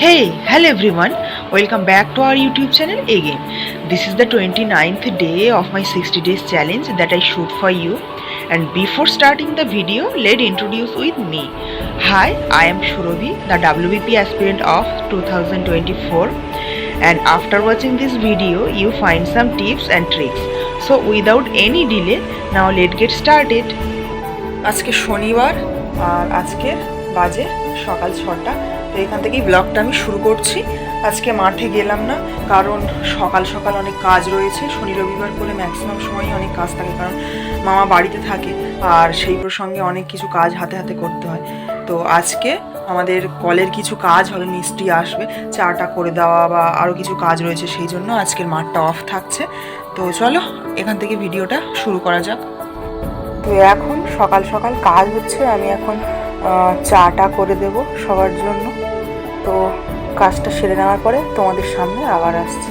Hey, hello everyone. Welcome back to our YouTube channel again. This is the 29th day of my 60 days challenge that I shoot for you. And before starting the video, let's introduce with me. Hi, I am Shurabhi, the WBP aspirant of 2024. And after watching this video, you find some tips and tricks. So without any delay, now let's get started. আজকে শনিবার আর আজকে বাজে সকাল 6টা। তো এখান থেকেই ব্লগটা আমি শুরু করছি। আজকে মাঠে গেলাম না, কারণ সকাল সকাল অনেক কাজ রয়েছে। শনি রবিবার করে ম্যাক্সিমাম সময়ই অনেক কাজ থাকে, কারণ মামা বাড়িতে থাকে আর সেই প্রসঙ্গে অনেক কিছু কাজ হাতে হাতে করতে হয়। তো আজকে আমাদের কলের কিছু কাজ হবে, মিস্ত্রি আসবে, চাটা করে দেওয়া বা আরও কিছু কাজ রয়েছে, সেই জন্য আজকের মাঠটা অফ থাকছে। তো চলো এখান থেকে ভিডিওটা শুরু করা যাক। তো এখন সকাল সকাল কাজ হচ্ছে, আমি এখন চাটা করে দেব সবার জন্য। তো কাজটা সেরে নেওয়ার পরে তোমাদের সামনে আবার আসছি।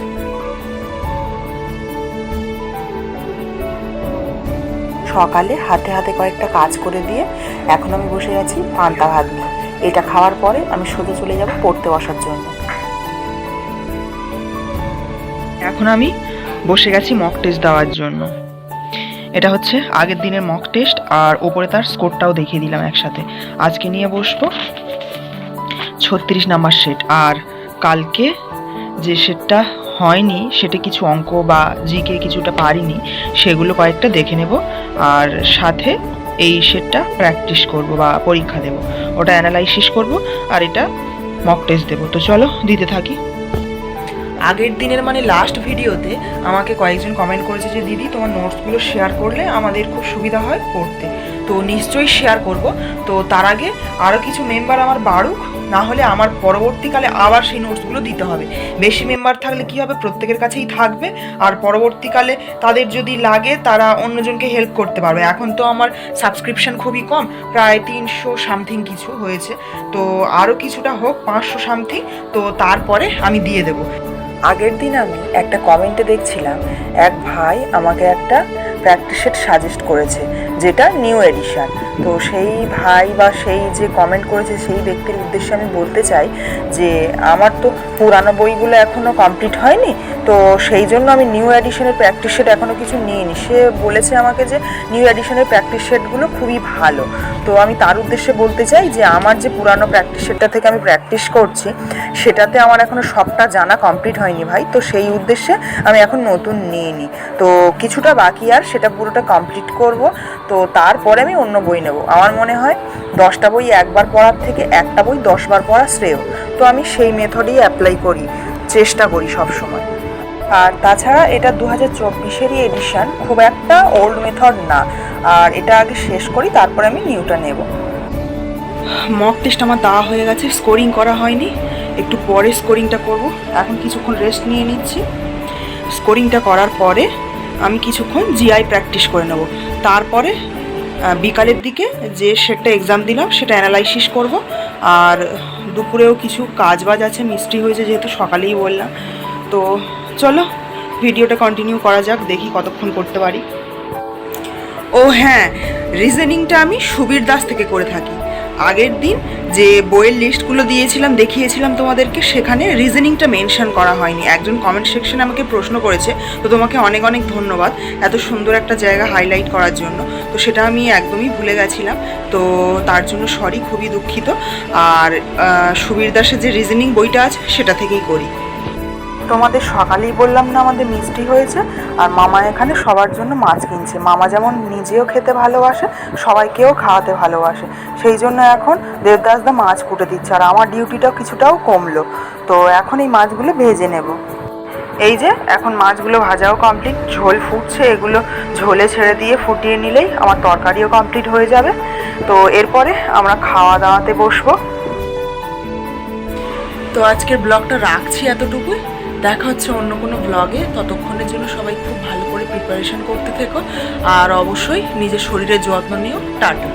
সকালে হাতে হাতে কয়েকটা কাজ করে দিয়ে এখন আমি বসে গেছি পান্তা ভাত নিয়ে। এটা খাওয়ার পরে আমি সোজা চলে যাব পড়তে বসার জন্য। এখন আমি বসে গেছি মক টেস্ট দেওয়ার জন্য। এটা হচ্ছে আগের দিনের মক টেস্ট, আর ওপরে তার স্কোরটাও দেখিয়ে দিলাম একসাথে। আজকে নিয়ে বসবো 36 নাম্বার সেট, আর কালকে যে সেটটা হয়নি, সেটা কিছু অঙ্ক বা জিকে কিছুটা পারিনি, সেগুলো কয়েকটা দেখে নেব, আর সাথে এই সেটটা প্র্যাকটিস করব বা পরীক্ষা দেব, ওটা অ্যানালাইসিস করব, আর এটা মক টেস্ট দেবো। তো চলো দিতে থাকি। আগের দিনের মানে লাস্ট ভিডিওতে আমাকে কয়েকজন কমেন্ট করেছে যে দিদি তোমার নোটসগুলো শেয়ার করলে আমাদের খুব সুবিধা হয় পড়তে। তো নিশ্চয়ই শেয়ার করব। তো তার আগে আরও কিছু মেম্বার আমার বাড়ুক, না হলে আমার পরবর্তীকালে আবার সেই নোটসগুলো দিতে হবে। বেশি মেম্বার থাকলে কি হবে, প্রত্যেকের কাছেই থাকবে, আর পরবর্তীকালে তাদের যদি লাগে তারা অন্যজনকে হেল্প করতে পারবে। এখন তো আমার সাবস্ক্রিপশান খুবই কম, প্রায় 300 সামথিং কিছু হয়েছে। তো আরও কিছুটা হোক, 500 সামথিং, তো তারপরে আমি দিয়ে দেবো। আগের দিন আমি একটা কমেন্টে দেখছিলাম এক ভাই আমাকে একটা প্র্যাকটিস সেট সাজেস্ট করেছে, যেটা নিউ এডিশন। তো সেই ভাই বা সেই যে কমেন্ট করেছে সেই ব্যক্তির উদ্দেশ্যে আমি বলতে চাই যে আমার তো পুরানো বইগুলো এখনও কমপ্লিট হয়নি, তো সেই জন্য আমি নিউ এডিশনের প্র্যাকটিস সেট এখনও কিছু নিইনি। সে বলেছে আমাকে যে নিউ এডিশনের প্র্যাকটিস সেটগুলো খুবই ভালো। তো আমি তার উদ্দেশ্যে বলতে চাই যে আমার যে পুরানো প্র্যাকটিস সেটটা থেকে আমি প্র্যাকটিস করছি, সেটাতে আমার এখনও সবটা জানা কমপ্লিট হয়নি ভাই। তো সেই উদ্দেশ্যে আমি এখন নতুন নিইনি, তো কিছুটা বাকি, আর সেটা পুরোটা কমপ্লিট করব। তো তারপরে আমি অন্য বই নেব। আমার মনে হয় 10টা বই একবার পড়ার থেকে একটা বই 10 বার পড়া শ্রেয়। তো আমি সেই মেথডেই অ্যাপ্লাই করি, চেষ্টা করি সব সময়। আর তাছাড়া এটা 2024-এরই এডিশন, খুব একটা ওল্ড মেথড না। আর এটা আগে শেষ করি, তারপরে আমি নিউটা নেব। মক টেস্ট আমার দেওয়া হয়ে গেছে, স্কোরিং করা হয়নি, একটু পরে স্কোরিংটা করব। এখন কিছুক্ষণ রেস্ট নিয়ে নিচ্ছি। স্কোরিংটা করার পরে আমি কিছুক্ষণ জিআই প্র্যাকটিস করে নেব। তারপরে বিকালের দিকে যে সেটটা এক্সাম দিলাম সেটা অ্যানালাইসিস করব। আর দুপুরেও কিছু কাজবাজ আছে, মিস্ত্রি হয়েছে যেহেতু, সকালেই বললাম। তো চলো ভিডিওটা কন্টিনিউ করা যাক, দেখি কতক্ষণ করতে পারি। ও হ্যাঁ, রিজনিংটা আমি সুবীর দাস থেকে করে থাকি। আগের দিন যে বইয়ের লিস্টগুলো দিয়েছিলাম, দেখিয়েছিলাম তোমাদেরকে, সেখানে রিজনিংটা মেনশন করা হয়নি। একজন কমেন্ট সেকশনে আমাকে প্রশ্ন করেছে, তো তোমাকে অনেক অনেক ধন্যবাদ এত সুন্দর একটা জায়গা হাইলাইট করার জন্য। তো সেটা আমি একদমই ভুলে গেছিলাম, তো তার জন্য সরি, খুবই দুঃখিত। আর সুবীর দাসের যে রিজনিং বইটা আছে সেটা থেকেই করি। তোমাদের সকালেই বললাম না আমাদের মিষ্টি হয়েছে, আর মামা এখানে সবার জন্য মাছ কিনছে। মামা যেমন নিজেও খেতে ভালোবাসে, সবাইকেও খাওয়াতে ভালোবাসে, সেই জন্য এখন দেবদাসদা মাছ কুটে দিচ্ছে, আর আমার ডিউটিটাও কিছুটাও কমলো। তো এখন এই মাছগুলো ভেজে নেব। এই যে এখন মাছগুলো ভাজাও কমপ্লিট, ঝোল ফুটছে, এগুলো ঝোলে ছেড়ে দিয়ে ফুটিয়ে নিলেই আমার তরকারিও কমপ্লিট হয়ে যাবে। তো এরপরে আমরা খাওয়া দাওয়াতে বসবো। তো আজকের ব্লগটা রাখছি এতটুকুই, দেখা হচ্ছে অন্য কোনো ব্লগে। ততক্ষণের জন্য সবাই খুব ভালো করে প্রিপারেশন করতে থেকো, আর অবশ্যই নিজের শরীরের যত্ন নিও। টাটা।